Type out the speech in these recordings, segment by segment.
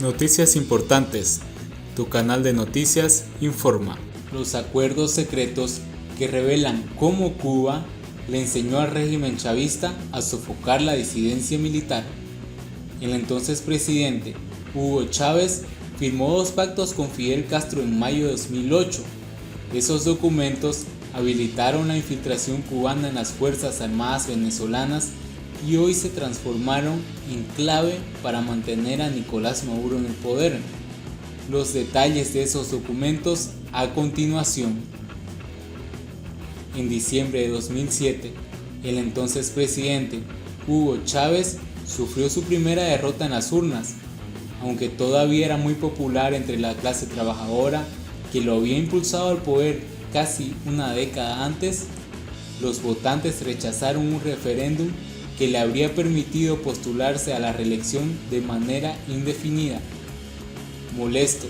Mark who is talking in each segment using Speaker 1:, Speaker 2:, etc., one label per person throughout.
Speaker 1: Noticias importantes. Tu canal de noticias informa.
Speaker 2: Los acuerdos secretos que revelan cómo Cuba le enseñó al régimen chavista a sofocar la disidencia militar. El entonces presidente Hugo Chávez firmó 2 pactos con Fidel Castro en mayo de 2008. Esos documentos habilitaron la infiltración cubana en las Fuerzas Armadas venezolanas y hoy se transformaron en clave para mantener a Nicolás Maduro en el poder. Los detalles de esos documentos a continuación. En diciembre de 2007, el entonces presidente Hugo Chávez sufrió su primera derrota en las urnas, aunque todavía era muy popular entre la clase trabajadora que lo había impulsado al poder casi una década antes. Los votantes rechazaron un referéndum que le habría permitido postularse a la reelección de manera indefinida. Molesto,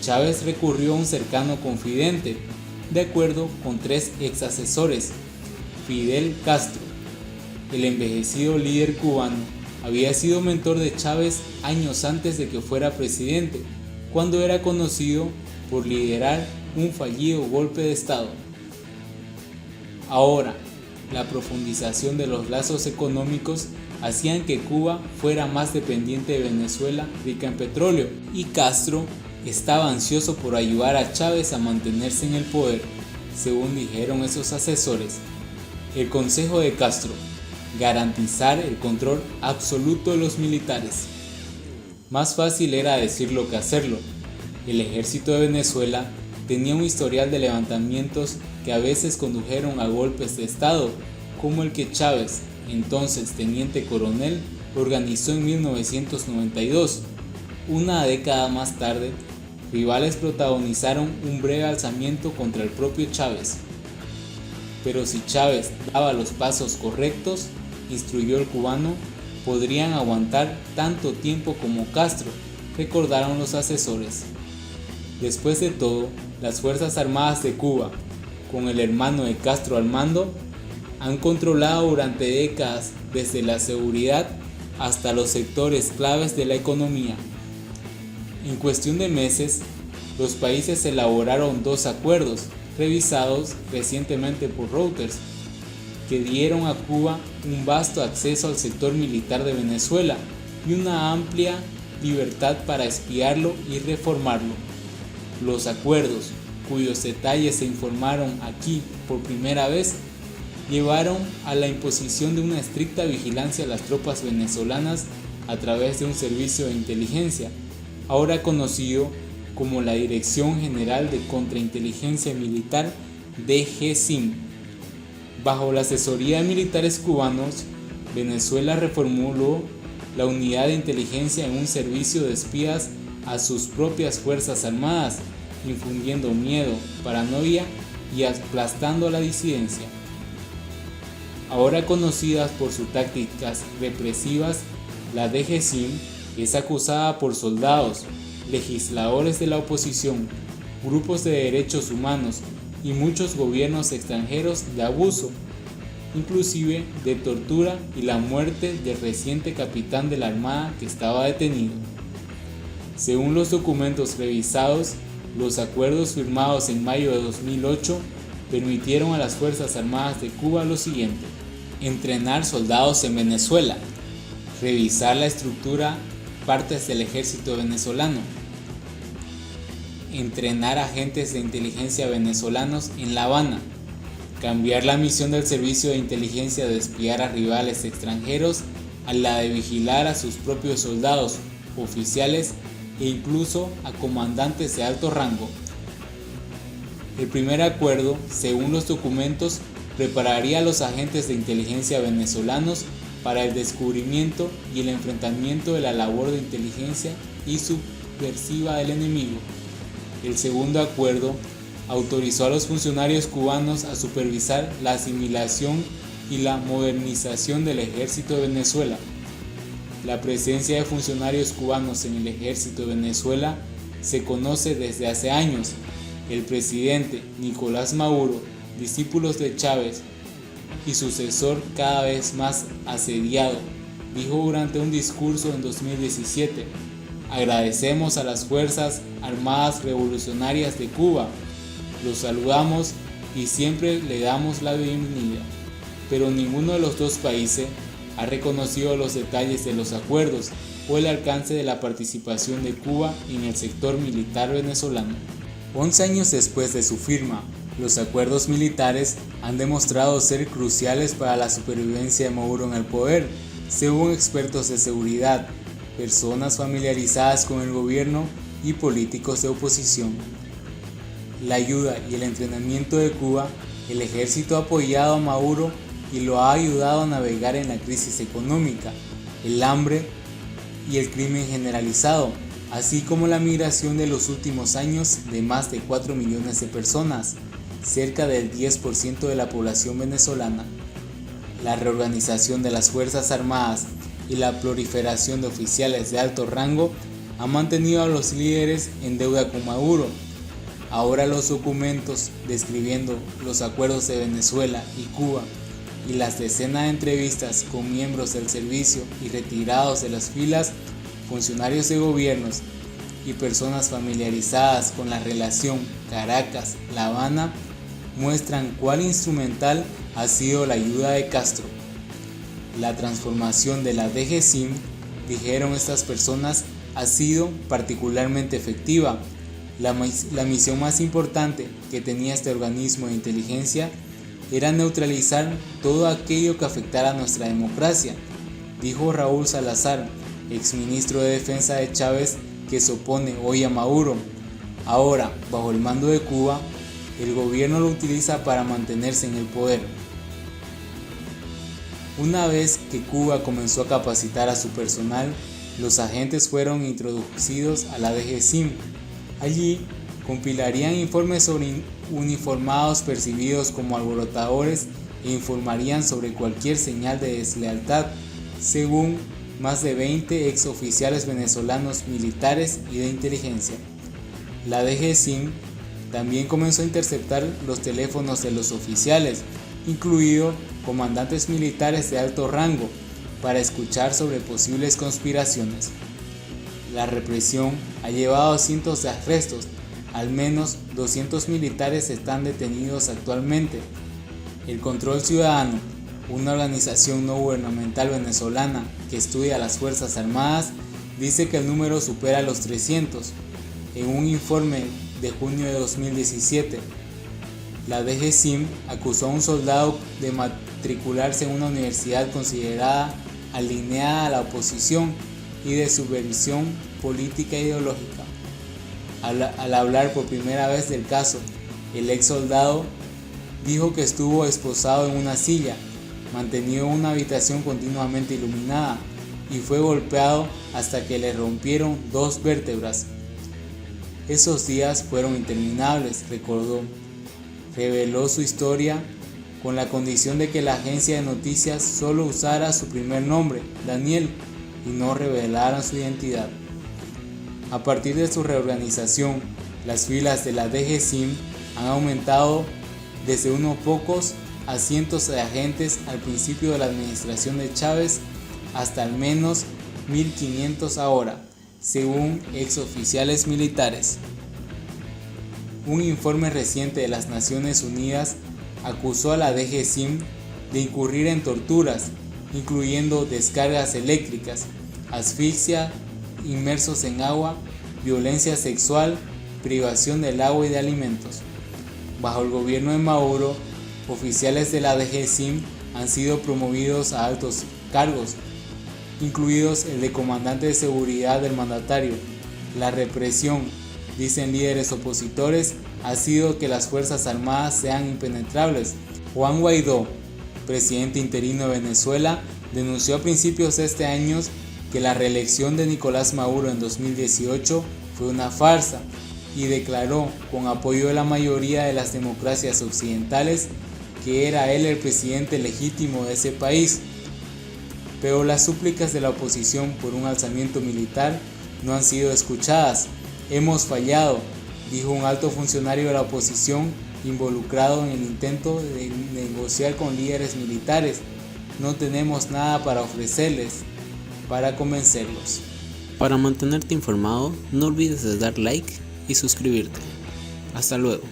Speaker 2: Chávez recurrió a un cercano confidente, de acuerdo con 3 ex asesores. Fidel Castro, el envejecido líder cubano, había sido mentor de Chávez años antes de que fuera presidente, cuando era conocido por liderar un fallido golpe de Estado. Ahora, la profundización de los lazos económicos hacían que Cuba fuera más dependiente de Venezuela, rica en petróleo, y Castro estaba ansioso por ayudar a Chávez a mantenerse en el poder, según dijeron esos asesores. El consejo de Castro: garantizar el control absoluto de los militares. Más fácil era decirlo que hacerlo. El ejército de Venezuela tenía un historial de levantamientos que a veces condujeron a golpes de Estado, como el que Chávez, entonces teniente coronel, organizó en 1992. Una década más tarde, rivales protagonizaron un breve alzamiento contra el propio Chávez. Pero si Chávez daba los pasos correctos, instruyó el cubano, podrían aguantar tanto tiempo como Castro, recordaron los asesores. Después de todo, las Fuerzas Armadas de Cuba, con el hermano de Castro al mando, han controlado durante décadas desde la seguridad hasta los sectores claves de la economía. En cuestión de meses, los países elaboraron 2 acuerdos, revisados recientemente por Reuters, que dieron a Cuba un vasto acceso al sector militar de Venezuela y una amplia libertad para espiarlo y reformarlo. Los acuerdos, cuyos detalles se informaron aquí por primera vez, llevaron a la imposición de una estricta vigilancia a las tropas venezolanas a través de un servicio de inteligencia, ahora conocido como la Dirección General de Contrainteligencia Militar, DGCIM. Bajo la asesoría de militares cubanos, Venezuela reformuló la unidad de inteligencia en un servicio de espías a sus propias fuerzas armadas, infundiendo miedo, paranoia y aplastando a la disidencia. Ahora conocidas por sus tácticas represivas, la DGCIM es acusada por soldados, legisladores de la oposición, grupos de derechos humanos y muchos gobiernos extranjeros de abuso, inclusive de tortura y la muerte del reciente capitán de la Armada que estaba detenido. Según los documentos revisados, los acuerdos firmados en mayo de 2008 permitieron a las Fuerzas Armadas de Cuba lo siguiente: entrenar soldados en Venezuela, revisar la estructura, partes del ejército venezolano, entrenar agentes de inteligencia venezolanos en La Habana, cambiar la misión del servicio de inteligencia de espiar a rivales extranjeros a la de vigilar a sus propios soldados, oficiales e incluso a comandantes de alto rango. El primer acuerdo, según los documentos, prepararía a los agentes de inteligencia venezolanos para el descubrimiento y el enfrentamiento de la labor de inteligencia y subversiva del enemigo. El segundo acuerdo autorizó a los funcionarios cubanos a supervisar la asimilación y la modernización del ejército de Venezuela. La presencia de funcionarios cubanos en el ejército de Venezuela se conoce desde hace años. El presidente Nicolás Maduro, discípulos de Chávez y sucesor cada vez más asediado, dijo durante un discurso en 2017: Agradecemos a las Fuerzas Armadas Revolucionarias de Cuba. Los saludamos y siempre le damos la bienvenida. Pero ninguno de los dos países ha reconocido los detalles de los acuerdos o el alcance de la participación de Cuba en el sector militar venezolano. 11 años después de su firma, los acuerdos militares han demostrado ser cruciales para la supervivencia de Maduro en el poder, según expertos de seguridad, personas familiarizadas con el gobierno y políticos de oposición. La ayuda y el entrenamiento de Cuba, el ejército ha apoyado a Maduro y lo ha ayudado a navegar en la crisis económica, el hambre y el crimen generalizado, así como la migración de los últimos años de más de 4 millones de personas, cerca del 10% de la población venezolana. La reorganización de las Fuerzas Armadas y la proliferación de oficiales de alto rango han mantenido a los líderes en deuda con Maduro. Ahora los documentos describiendo los acuerdos de Venezuela y Cuba y las decenas de entrevistas con miembros del servicio y retirados de las filas, funcionarios de gobiernos y personas familiarizadas con la relación Caracas-La Habana muestran cuán instrumental ha sido la ayuda de Castro. La transformación de la DGCIM, dijeron estas personas, ha sido particularmente efectiva. La misión más importante que tenía este organismo de inteligencia era neutralizar todo aquello que afectara a nuestra democracia, dijo Raúl Salazar, exministro de Defensa de Chávez, que se opone hoy a Maduro. Ahora, bajo el mando de Cuba, el gobierno lo utiliza para mantenerse en el poder. Una vez que Cuba comenzó a capacitar a su personal, los agentes fueron introducidos a la DGCIM. Allí compilarían informes sobre uniformados percibidos como alborotadores e informarían sobre cualquier señal de deslealtad, según más de 20 exoficiales venezolanos militares y de inteligencia. La DGCIM también comenzó a interceptar los teléfonos de los oficiales, incluidos comandantes militares de alto rango, para escuchar sobre posibles conspiraciones. La represión ha llevado a cientos de arrestos. Al menos 200 militares están detenidos actualmente. El Control Ciudadano, una organización no gubernamental venezolana que estudia a las Fuerzas Armadas, dice que el número supera los 300. En un informe de junio de 2017, la DGCIM acusó a un soldado de matricularse en una universidad considerada alineada a la oposición y de subversión política e ideológica. Al hablar por primera vez del caso, el ex soldado dijo que estuvo esposado en una silla, mantenido en una habitación continuamente iluminada y fue golpeado hasta que le rompieron 2 vértebras. Esos días fueron interminables, recordó. Reveló su historia con la condición de que la agencia de noticias solo usara su primer nombre, Daniel, y no revelaran su identidad. A partir de su reorganización, las filas de la DGCIM han aumentado desde unos pocos a cientos de agentes al principio de la administración de Chávez hasta al menos 1.500 ahora, según exoficiales militares. Un informe reciente de las Naciones Unidas acusó a la DGCIM de incurrir en torturas, incluyendo descargas eléctricas, asfixia, inmersos en agua, violencia sexual, privación del agua y de alimentos. Bajo el gobierno de Maduro, oficiales de la DGCIM han sido promovidos a altos cargos, incluidos el de comandante de seguridad del mandatario. La represión, dicen líderes opositores, ha sido que las Fuerzas Armadas sean impenetrables. Juan Guaidó, presidente interino de Venezuela, denunció a principios de este año que la reelección de Nicolás Maduro en 2018 fue una farsa y declaró, con apoyo de la mayoría de las democracias occidentales, que era él el presidente legítimo de ese país. Pero las súplicas de la oposición por un alzamiento militar no han sido escuchadas. Hemos fallado, dijo un alto funcionario de la oposición involucrado en el intento de negociar con líderes militares. No tenemos nada para ofrecerles para convencerlos.
Speaker 3: Para mantenerte informado, no olvides de dar like y suscribirte. Hasta luego.